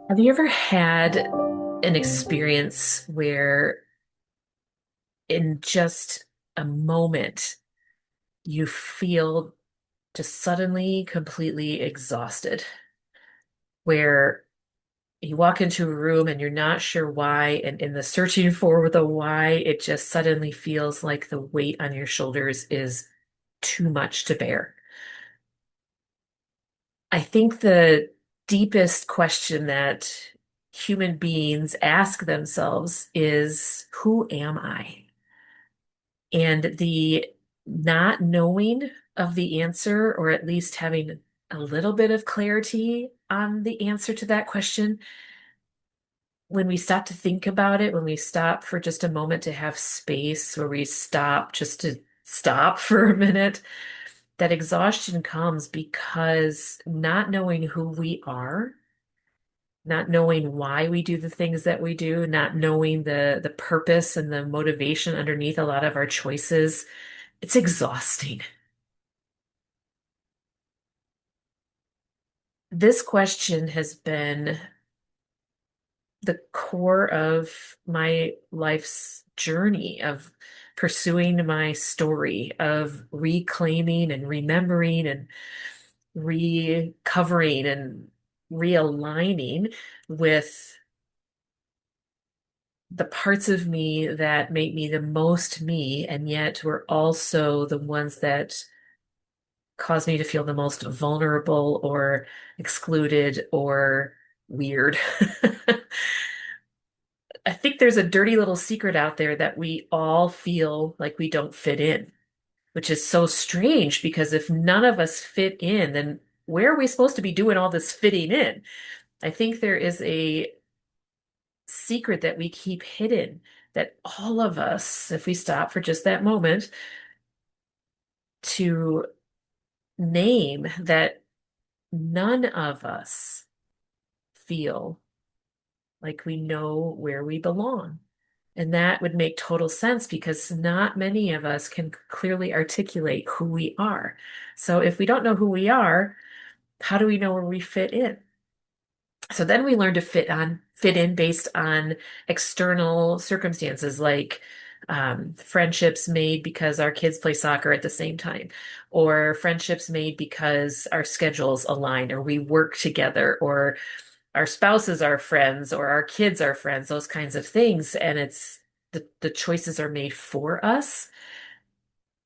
Have you ever had an experience where in just a moment you feel just suddenly completely exhausted, where you walk into a room and you're not sure why, and in the searching for the why, it just suddenly feels like the weight on your shoulders is too much to bear? I think the deepest question that human beings ask themselves is, who am I? And the not knowing of the answer, or at least having a little bit of clarity on the answer to that question, when we stop to think about it, when we stop for just a moment to have space, where we stop just to stop for a minute, that exhaustion comes because not knowing who we are, not knowing why we do the things that we do, not knowing the purpose and the motivation underneath a lot of our choices, it's exhausting. This question has been the core of my life's journey of pursuing my story, of reclaiming and remembering and recovering and realigning with the parts of me that make me the most me, and yet were also the ones that cause me to feel the most vulnerable or excluded or weird. I think there's a dirty little secret out there that we all feel like we don't fit in, which is so strange because if none of us fit in, then where are we supposed to be doing all this fitting in? I think there is a secret that we keep hidden that all of us, if we stop for just that moment to name that none of us feel like we know where we belong. And that would make total sense because not many of us can clearly articulate who we are. So if we don't know who we are, how do we know where we fit in? So then we learn to fit in based on external circumstances like friendships made because our kids play soccer at the same time, or friendships made because our schedules align, or we work together, or our spouses are friends, or our kids are friends, those kinds of things. And it's the choices are made for us.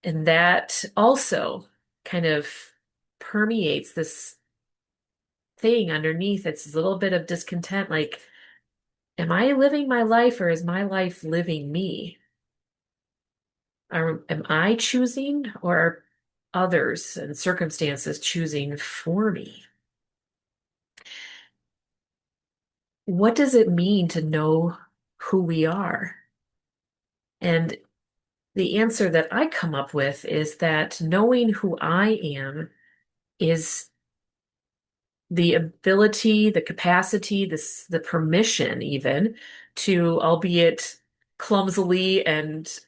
And that also kind of permeates this thing underneath. It's a little bit of discontent, like, am I living my life or is my life living me? Am I choosing or are others and circumstances choosing for me? What does it mean to know who we are? And the answer that I come up with is that knowing who I am is the ability, the capacity, the permission even to, albeit clumsily and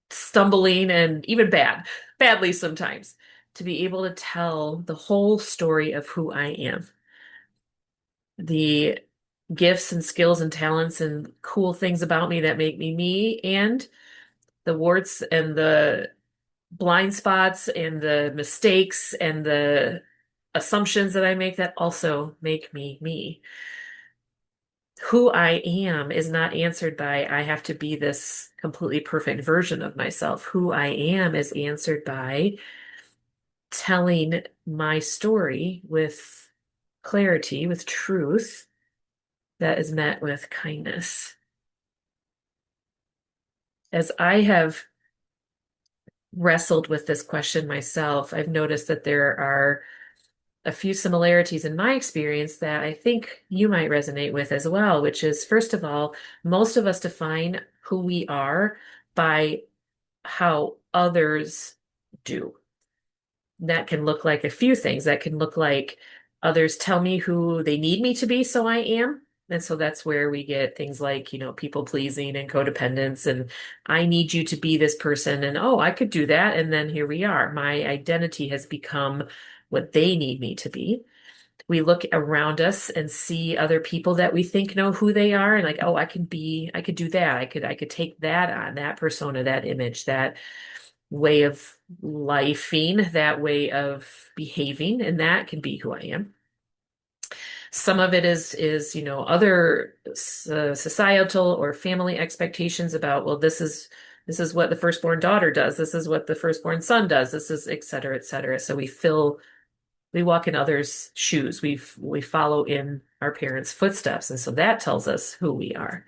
stumbling and even badly sometimes, to be able to tell the whole story of who I am, the gifts and skills and talents and cool things about me that make me me, and the warts and the blind spots and the mistakes and the assumptions that I make that also make me me. Who I am is not answered by I have to be this completely perfect version of myself. Who I am is answered by telling my story with clarity, with truth that is met with kindness. As I have wrestled with this question myself, I've noticed that there are a few similarities in my experience that I think you might resonate with as well, which is, first of all, most of us define who we are by how others do. That can look like a few things. That can look like others tell me who they need me to be, so I am. And so that's where we get things like, people pleasing and codependence, and I need you to be this person, and oh, I could do that. And then here we are. My identity has become what they need me to be. We look around us and see other people that we think know who they are and like, oh, I could do that. I could take that on, that persona, that image, that way of lifing, that way of behaving, and that can be who I am. Some of it is, other societal or family expectations about, well, this is what the firstborn daughter does. This is what the firstborn son does. This is et cetera, et cetera. So we walk in others' shoes. We follow in our parents' footsteps. And so that tells us who we are.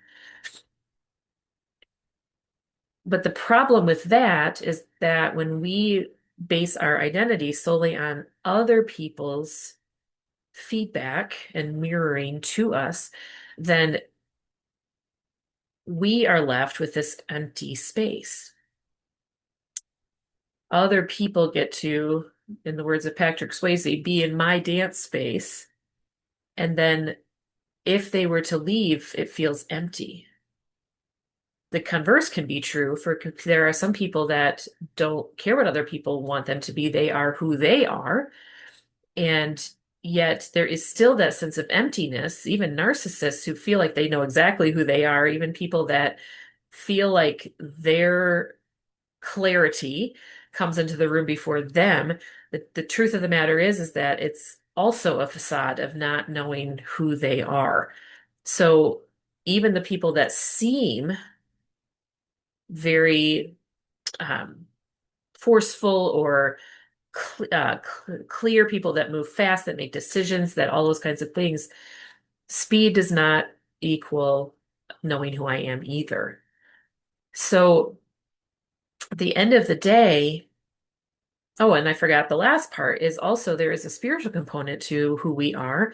But the problem with that is that when we base our identity solely on other people's feedback and mirroring to us, then we are left with this empty space. Other people get to, in the words of Patrick Swayze, be in my dance space. And then if they were to leave, it feels empty. The converse can be true for there are some people that don't care what other people want them to be. They are who they are. And yet there is still that sense of emptiness, even narcissists who feel like they know exactly who they are, even people that feel like their clarity comes into the room before them. The truth of the matter is that it's also a facade of not knowing who they are. So even the people that seem very um, forceful or clear, people that move fast, that make decisions, that all those kinds of things, speed does not equal knowing who I am either. So at the end of the day, oh, and I forgot the last part is also there is a spiritual component to who we are.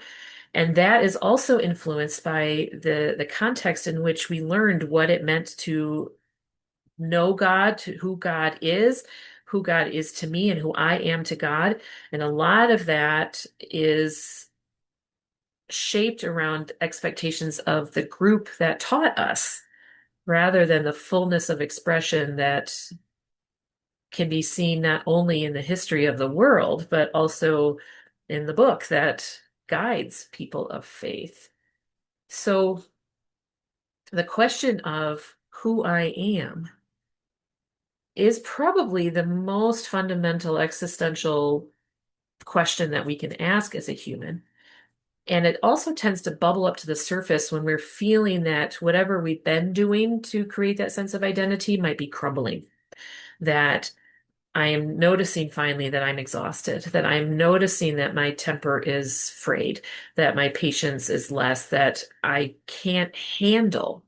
And that is also influenced by the context in which we learned what it meant to know God, to who God is to me, and who I am to God. And a lot of that is shaped around expectations of the group that taught us rather than the fullness of expression that can be seen not only in the history of the world, but also in the book that guides people of faith. So the question of who I am is probably the most fundamental existential question that we can ask as a human. And it also tends to bubble up to the surface when we're feeling that whatever we've been doing to create that sense of identity might be crumbling. That I am noticing finally that I'm exhausted, that I'm noticing that my temper is frayed, that my patience is less, that I can't handle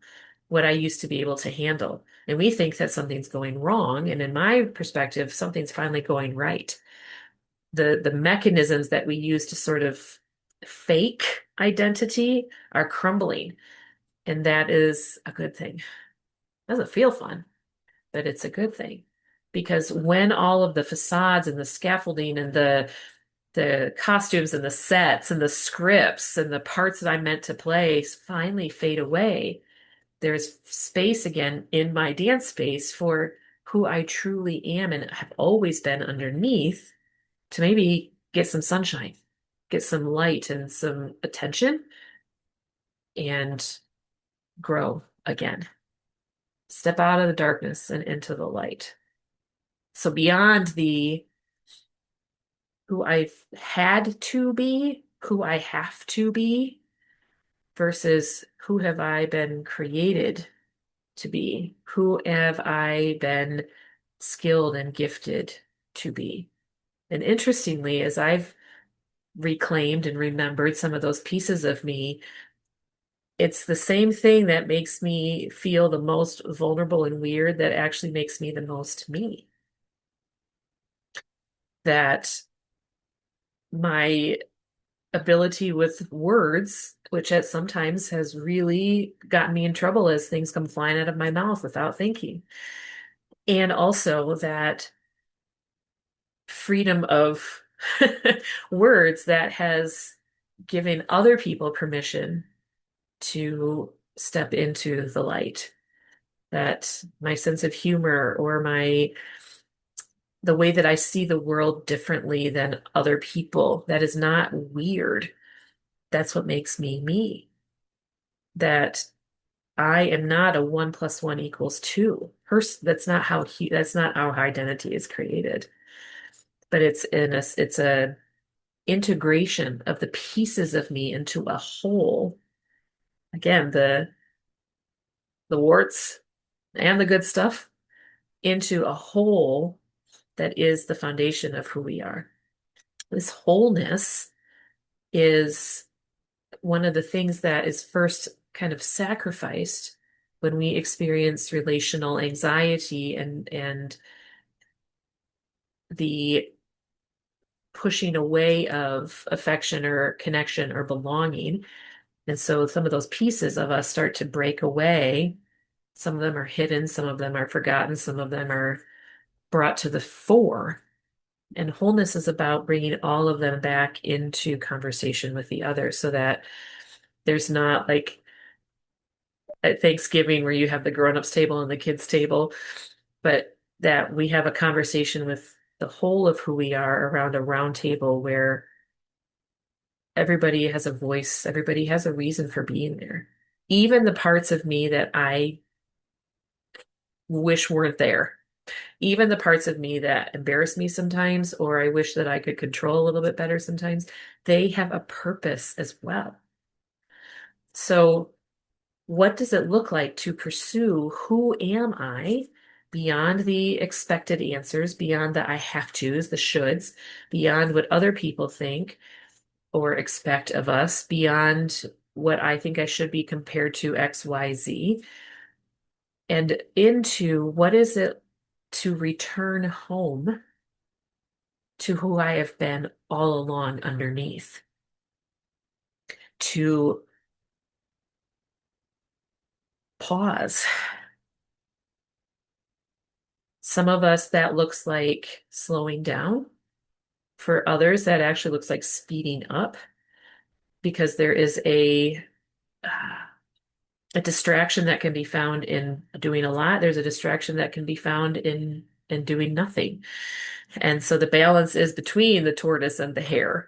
what I used to be able to handle. And we think that something's going wrong. And in my perspective, something's finally going right. The mechanisms that we use to sort of fake identity are crumbling. And that is a good thing. Doesn't feel fun, but it's a good thing. Because when all of the facades and the scaffolding and the costumes and the sets and the scripts and the parts that I'm meant to play finally fade away, there's space again in my dance space for who I truly am and have always been underneath to maybe get some sunshine, get some light and some attention and grow again. Step out of the darkness and into the light. So beyond the who I've had to be, who I have to be, versus who have I been created to be? Who have I been skilled and gifted to be? And interestingly, as I've reclaimed and remembered some of those pieces of me, it's the same thing that makes me feel the most vulnerable and weird that actually makes me the most me. That my ability with words, which at sometimes has really gotten me in trouble as things come flying out of my mouth without thinking. And also that freedom of words that has given other people permission to step into the light. That my sense of humor or my the way that I see the world differently than other people. That is not weird. That's what makes me me. That I am not a 1 + 1 = 2. That's not how identity is created. But it's a integration of the pieces of me into a whole. Again, the warts and the good stuff into a whole that is the foundation of who we are. This wholeness is one of the things that is first kind of sacrificed when we experience relational anxiety and the pushing away of affection or connection or belonging. And so some of those pieces of us start to break away. Some of them are hidden, some of them are forgotten, some of them are brought to the fore. And wholeness is about bringing all of them back into conversation with the other so that there's not like at Thanksgiving where you have the grown-ups table and the kids table, but that we have a conversation with the whole of who we are around a round table where everybody has a voice, everybody has a reason for being there. Even the parts of me that I wish weren't there, even the parts of me that embarrass me sometimes, or I wish that I could control a little bit better sometimes, they have a purpose as well. So, what does it look like to pursue who am I beyond the expected answers, beyond the I have tos, the shoulds, beyond what other people think or expect of us, beyond what I think I should be compared to XYZ, and into what is it to return home to who I have been all along underneath, to pause. Some of us that looks like slowing down. For others, that actually looks like speeding up because there is a distraction that can be found in doing a lot. There's a distraction that can be found in doing nothing. And so the balance is between the tortoise and the hare,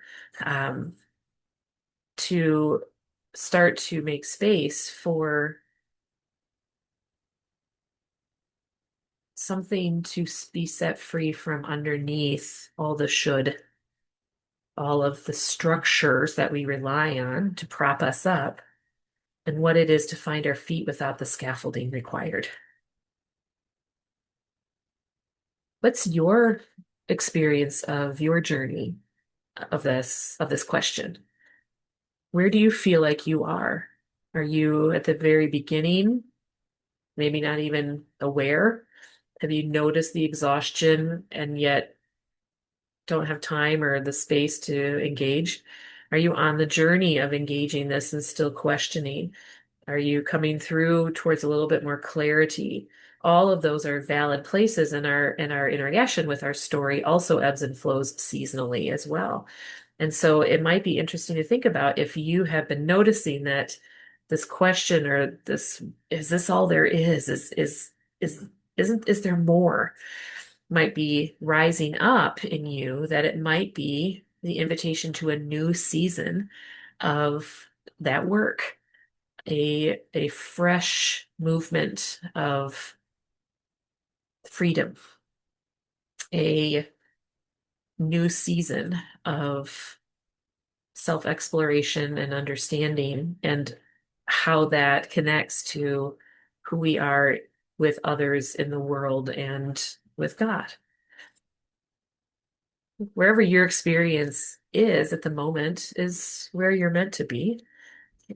to start to make space for something to be set free from underneath all the should, all of the structures that we rely on to prop us up, and what it is to find our feet without the scaffolding required. What's your experience of your journey of this question? Where do you feel like you are? Are you at the very beginning, maybe not even aware? Have you noticed the exhaustion and yet don't have time or the space to engage? Are you on the journey of engaging this and still questioning? Are you coming through towards a little bit more clarity? All of those are valid places, and our interaction with our story also ebbs and flows seasonally as well. And so it might be interesting to think about if you have been noticing that this question or this is this all there is isn't is there more might be rising up in you, that it might be the invitation to a new season of that work, a fresh movement of freedom, a new season of self-exploration and understanding, and how that connects to who we are with others in the world and with God. Wherever your experience is at the moment is where you're meant to be.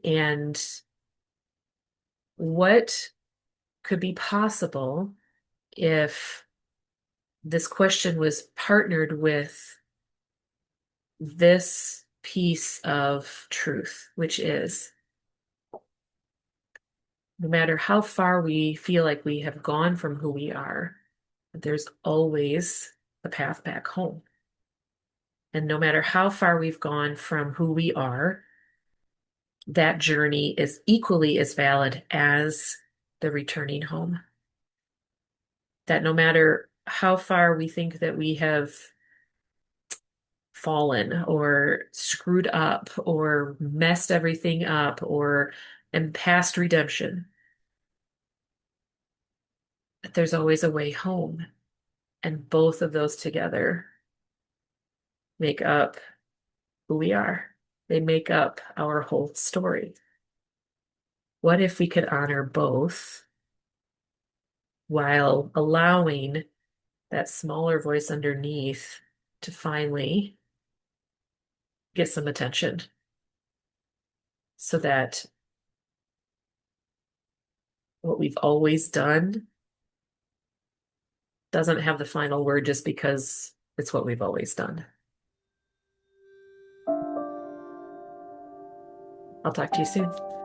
And what could be possible if this question was partnered with this piece of truth, which is no matter how far we feel like we have gone from who we are, there's always a path back home. And no matter how far we've gone from who we are, that journey is equally as valid as the returning home. That no matter how far we think that we have fallen or screwed up or messed everything up or am past redemption, that there's always a way home. And both of those together make up who we are. They make up our whole story. What if we could honor both while allowing that smaller voice underneath to finally get some attention so that what we've always done doesn't have the final word just because it's what we've always done. I'll talk to you soon.